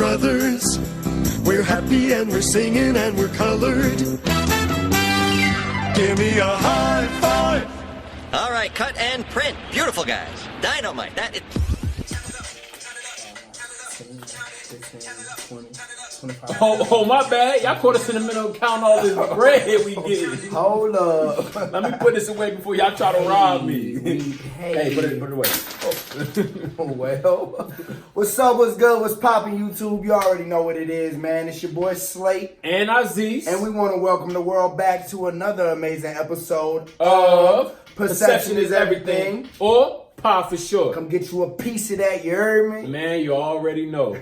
brothers. We're happy and we're singing and we're colored. Give me a high five. All right, cut and print. Beautiful, guys. Dynamite. That is... Oh, my bad. Y'all caught us in the middle of counting all this bread we get. Hold up. Let me put this away before y'all try to rob me. Hey, put it away. Well, what's up, what's good, what's poppin', YouTube? You already know what it is, man. It's your boy Slate. And Aziz. And we want to welcome the world back to another amazing episode of Perception is Everything. Or P.I.E for short. Come get you a piece of that, you heard me? Man, you already know.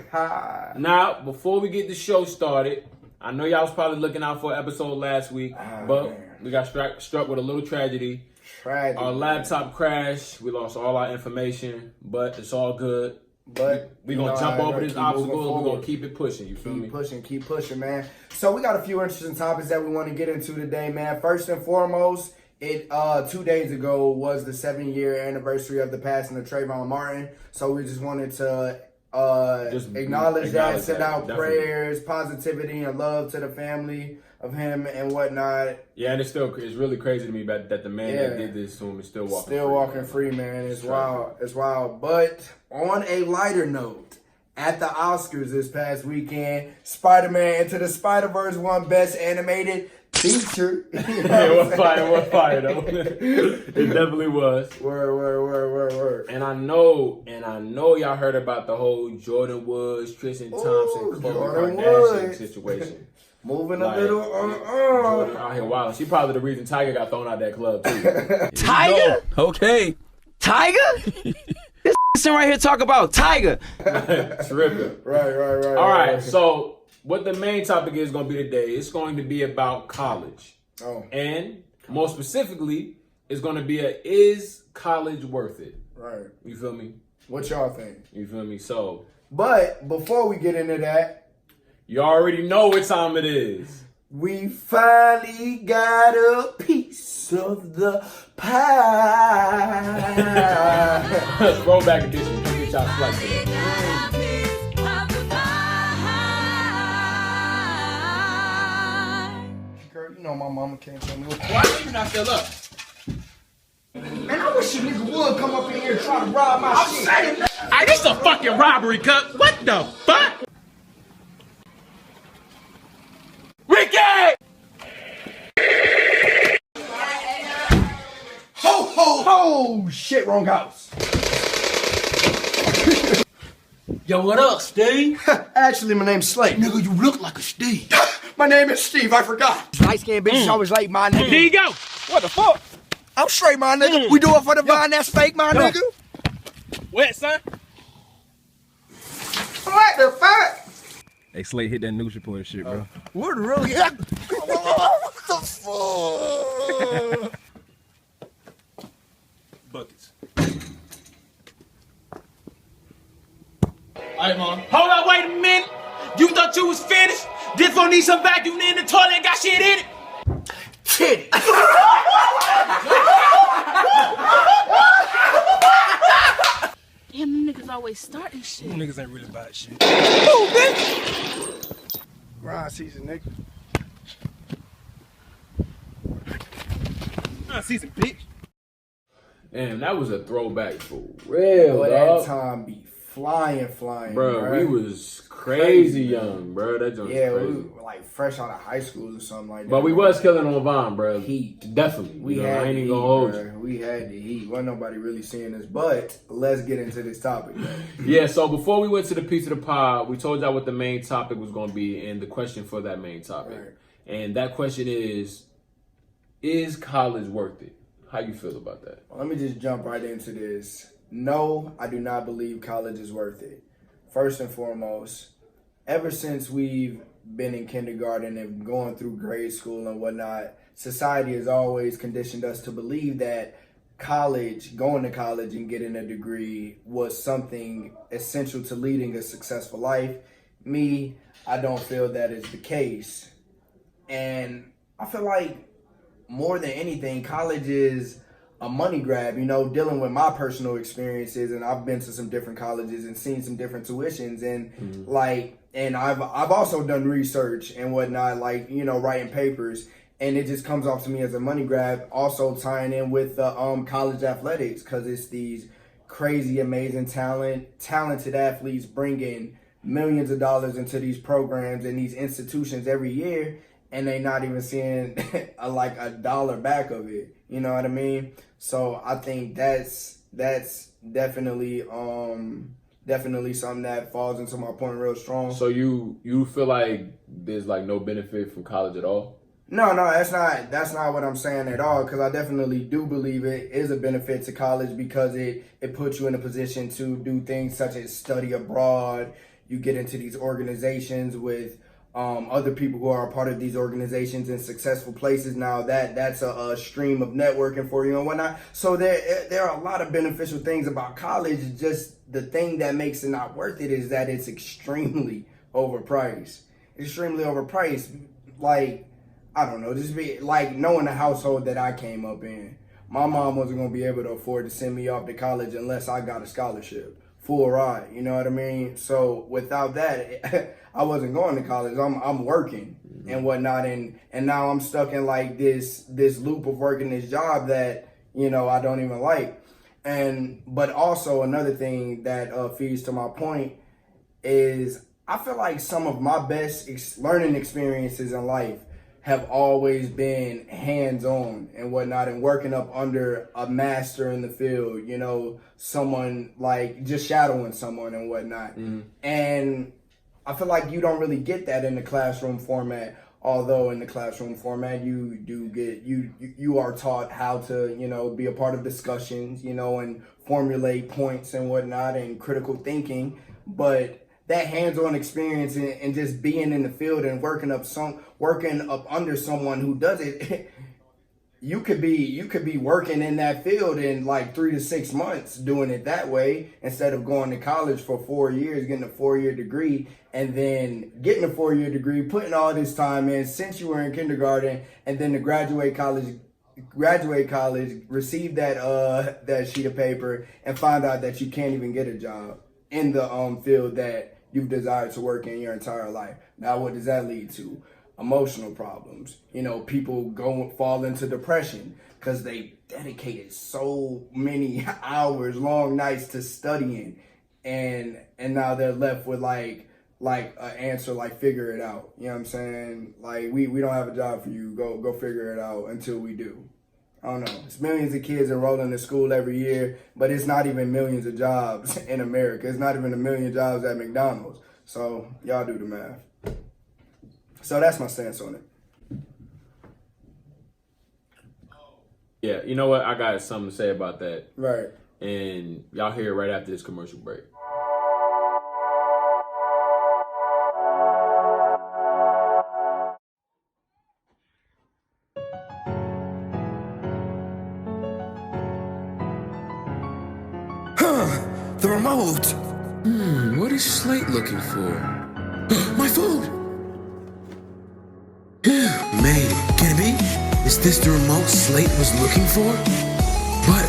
Now, before we get the show started, I know y'all was probably looking out for an episode last week, but we got struck with a little tragedy. Our laptop crashed. We lost all our information, but it's all good. But we're going to jump over this obstacle and we're going to keep it pushing. You feel me? Keep pushing, man. So we got a few interesting topics that we want to get into today, man. First and foremost, 2 days ago was the 7-year anniversary of the passing of Trayvon Martin. So we just wanted to acknowledge that, send out prayers, positivity, and love to the family of him and whatnot. Yeah, and it's really crazy to me that the man that did this to him is still walking free, man. It's wild. It's wild. But on a lighter note, at the Oscars this past weekend, Spider-Man Into the Spider-Verse won Best Animated Feature. It was fire though. It definitely was. Word. And I know y'all heard about the whole Jordan Woods, Tristan Thompson, Khloe Kardashian situation. Moving a little Jordan out here wild. She probably the reason Tiger got thrown out that club too. Tiger? Okay. Tiger? This right here talk about Tiger. Tripping. Right. All right, so what the main topic is going to be today, it's going to be about college. And more specifically, it's going to be is college worth it? Right. You feel me? What y'all think? You feel me? So. But before we get into that, you already know what time it is. We finally got a piece of the pie. Throwback edition. Come get y'all slice of that. Girl, you know my mama can't tell me what. Why are you not still up? Man, I wish a nigga would come up in here and try to rob my shit. Hey, this a fucking robbery, cup. What the fuck? Ricky! Ho! Shit, wrong house. Yo, what up, Steve? Actually, my name's Slate. Nigga, you look like a Steve. My name is Steve, I forgot. Light-skinned bitches always late, my nigga. Here you go. What the fuck? I'm straight, my nigga. We do it for the vine, that's fake, my nigga. What, son? What the fuck? Hey, Slate, hit that news report and shit, bro. What really happened? What the fuck? Buckets. Alright, Mom. Hold up, wait a minute. You thought you was finished? This one need some vacuum in the toilet and got shit in it? Titty. Damn, them niggas always starting shit. Them niggas ain't really about shit. Oh, bitch. Grind season, nigga. Grind season, bitch. Damn, that was a throwback for real, Boy, dog. that time be flying, bro. We was crazy young, bro. That joint was crazy. We were like fresh out of high school or something like that. But we was killing on Vine, bro. Heat. Definitely. We I had ain't the even heat, gonna hold bro. you. We had the heat. Wasn't nobody really seeing us. But let's get into this topic, man. Yeah, so before we went to the piece of the pie, we told y'all what the main topic was going to be and the question for that main topic. Right. And that question is college worth it? How you feel about that? Well, let me just jump right into this. No, I do not believe college is worth it. First and foremost, ever since we've been in kindergarten and going through grade school and whatnot, society has always conditioned us to believe that going to college and getting a degree was something essential to leading a successful life. I don't feel that is the case. And I feel like more than anything, college is a money grab, you know, dealing with my personal experiences, and I've been to some different colleges and seen some different tuitions, and like, and I've also done research and whatnot, like, you know, writing papers, and it just comes off to me as a money grab. Also tying in with the college athletics, because it's these crazy, amazing talented athletes bringing millions of dollars into these programs and these institutions every year, and they not even seeing like a dollar back of it. You know what I mean? So I think that's definitely something that falls into my point real strong. So you feel like there's like no benefit from college at all? No, that's not what I'm saying at all, because I definitely do believe it is a benefit to college, because it puts you in a position to do things such as study abroad. You get into these organizations with other people who are a part of these organizations in successful places. Now that's a stream of networking for you and whatnot. So there are a lot of beneficial things about college. Just the thing that makes it not worth it is that it's extremely overpriced. Like, I don't know, just be like knowing the household that I came up in. My mom wasn't gonna be able to afford to send me off to college unless I got a scholarship, full ride. You know what I mean? So without that, I wasn't going to college. I'm working and whatnot, and now I'm stuck in like this loop of working this job that, you know, I don't even like. But also another thing that feeds to my point is I feel like some of my best learning experiences in life have always been hands-on and whatnot, and working up under a master in the field, you know, someone like just shadowing someone and whatnot. And I feel like you don't really get that in the classroom format, although in the classroom format you do get, you are taught how to, you know, be a part of discussions, you know, and formulate points and whatnot, and critical thinking. But that hands-on experience and just being in the field and working up under someone who does it, you could be working in that field in like 3 to 6 months doing it that way, instead of going to college for 4 years, getting a 4-year degree, and then getting a 4-year degree, putting all this time in since you were in kindergarten, and then to graduate college, receive that sheet of paper, and find out that you can't even get a job in the field that you've desired to work in your entire life. Now, what does that lead to? Emotional problems. You know, people fall into depression because they dedicated so many hours, long nights to studying, and now they're left with like an answer like figure it out. You know what I'm saying? Like we don't have a job for you. Go figure it out until we do. I don't know. It's millions of kids enrolling in school every year, but it's not even millions of jobs in America. It's not even 1 million jobs at McDonald's. So y'all do the math. So that's my stance on it. Yeah, you know what? I got something to say about that. Right. And y'all hear it right after this commercial break. The remote. What is Slate looking for? My food! Man, can it be? Is this the remote Slate was looking for? But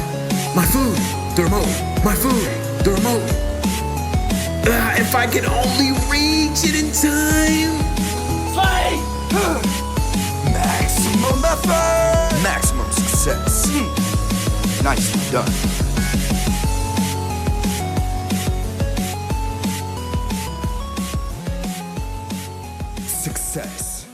my food! The remote! My food! The remote! If I could only reach it in time! Slate! Maximum effort. Maximum success. Nicely done. Success.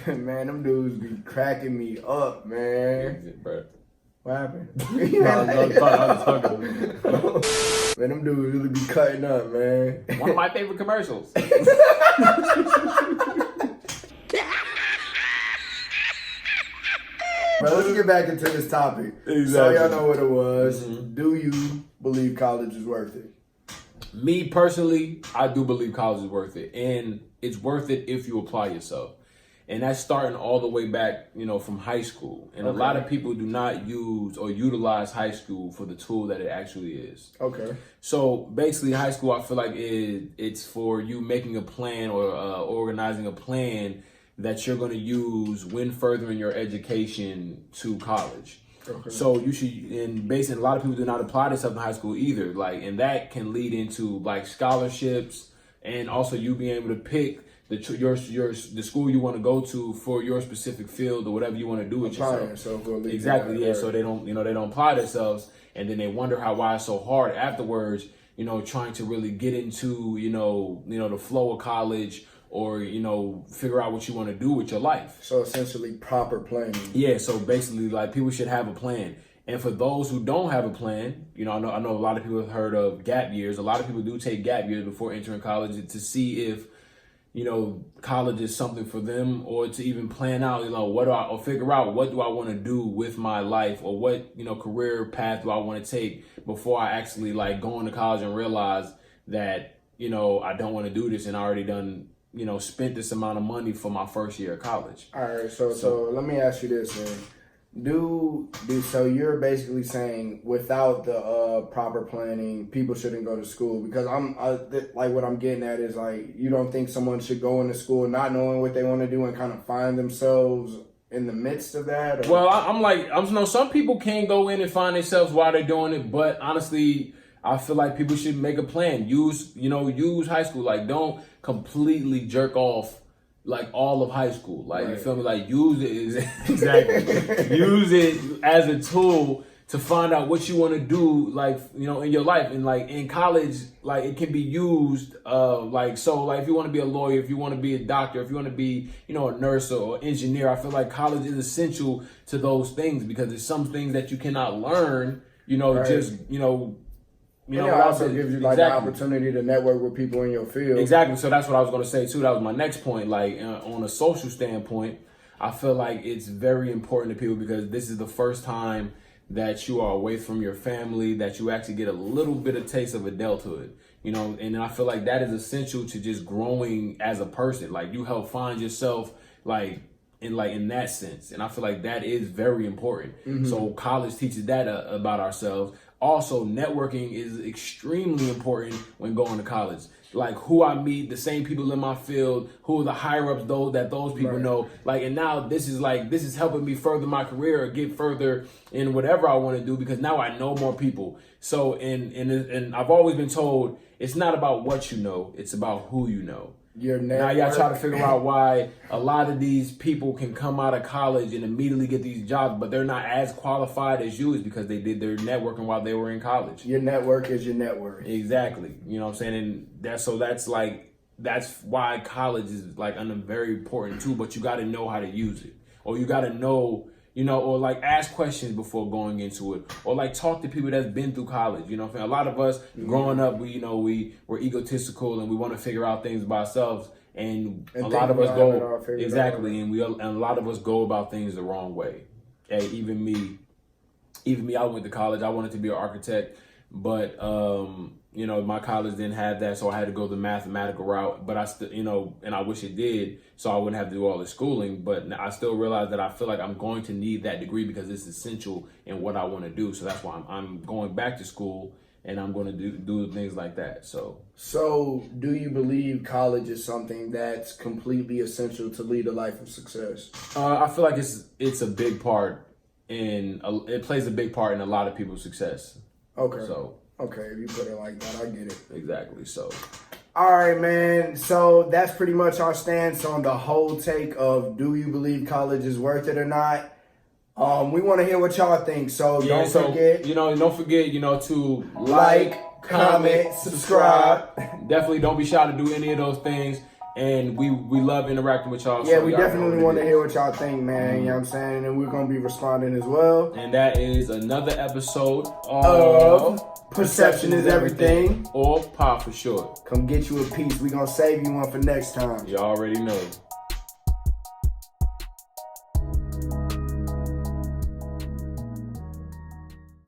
Man, them dudes be cracking me up, man. What happened? Man, them dudes really be cutting up, man. One of my favorite commercials. Bro, let's get back into this topic. Exactly. So y'all know what it was. Do you believe college is worth it? Me personally, I do believe college is worth it. And it's worth it if you apply yourself. And that's starting all the way back, from high school. And a lot of people do not use or utilize high school for the tool that it actually is. Okay. So basically, high school, I feel like it's for you making a plan or organizing a plan that you're going to use when furthering your education to college. Okay. So you should, and basically, a lot of people do not apply this stuff in high school either. And that can lead into scholarships, and also you being able to pick the school you want to go to for your specific field or whatever you want to do with yourself. Exactly, yeah. So they don't apply themselves, and then they wonder why it's so hard afterwards. Trying to really get into the flow of college, or figure out what you want to do with your life. So essentially, proper planning. Yeah. So basically, people should have a plan. And for those who don't have a plan, I know a lot of people have heard of gap years. A lot of people do take gap years before entering college to see if college is something for them, or to even plan out, or figure out what do I want to do with my life, or what, career path do I want to take before I actually go into college and realize that, I don't want to do this and I already done, spent this amount of money for my first year of college. All right. So let me ask you this then. So you're basically saying without the proper planning, people shouldn't go to school? Because what I'm getting at is you don't think someone should go into school not knowing what they want to do and kind of find themselves in the midst of that? Or? Well, some people can go in and find themselves while they're doing it, but honestly, I feel like people should make a plan. Use high school. Don't completely jerk off all of high school. Right. You feel me? Use it exactly. Use it as a tool to find out what you want to do, in your life. And in college, it can be used if you want to be a lawyer, if you want to be a doctor, if you want to be, a nurse or engineer, I feel like college is essential to those things, because there's some things that you cannot learn, it also gives you the opportunity to network with people in your field. Exactly. So that's what I was going to say too. That was my next point. On a social standpoint, I feel like it's very important to people, because this is the first time that you are away from your family, that you actually get a little bit of taste of adulthood. And I feel like that is essential to just growing as a person. You help find yourself in that sense. And I feel like that is very important. Mm-hmm. So college teaches that about ourselves. Also, networking is extremely important when going to college. Who I meet, the same people in my field, who are the higher ups, those people know. And now this is helping me further my career or get further in whatever I want to do, because now I know more people. So and I've always been told it's not about what you know, it's about who you know. Now y'all try to figure out why a lot of these people can come out of college and immediately get these jobs, but they're not as qualified as you, is because they did their networking while they were in college. Your network is your net worth. Exactly. You know what I'm saying? And that's why college is very important too, but you got to know how to use it, or you got to know, or ask questions before going into it, or talk to people that's been through college. You know what I'm saying? A lot of us growing up, we're egotistical and we want to figure out things by ourselves, and a lot of us go exactly, and a lot of us go about things the wrong way. Hey, even me, I went to college. I wanted to be an architect, but my college didn't have that, so I had to go the mathematical route. But I still, and I wish it did, so I wouldn't have to do all the schooling. But I still realize that I feel like I'm going to need that degree, because it's essential in what I want to do. So that's why I'm going back to school, and I'm going to do things like that. So do you believe college is something that's completely essential to lead a life of success? I feel like it's a big part it plays a big part in a lot of people's success. Okay. Okay, if you put it like that, I get it. Exactly. So. All right, man. So that's pretty much our stance on the whole take of, do you believe college is worth it or not? We want to hear what y'all think. So don't forget. Don't forget, to like, comment, subscribe. Definitely don't be shy to do any of those things. And we love interacting with y'all. Yeah, so we definitely want to hear what y'all think, man. Mm-hmm. You know what I'm saying? And we're going to be responding as well. And that is another episode of Perception is Everything. Or PI for short. Come get you a piece. We're going to save you one for next time. You already know.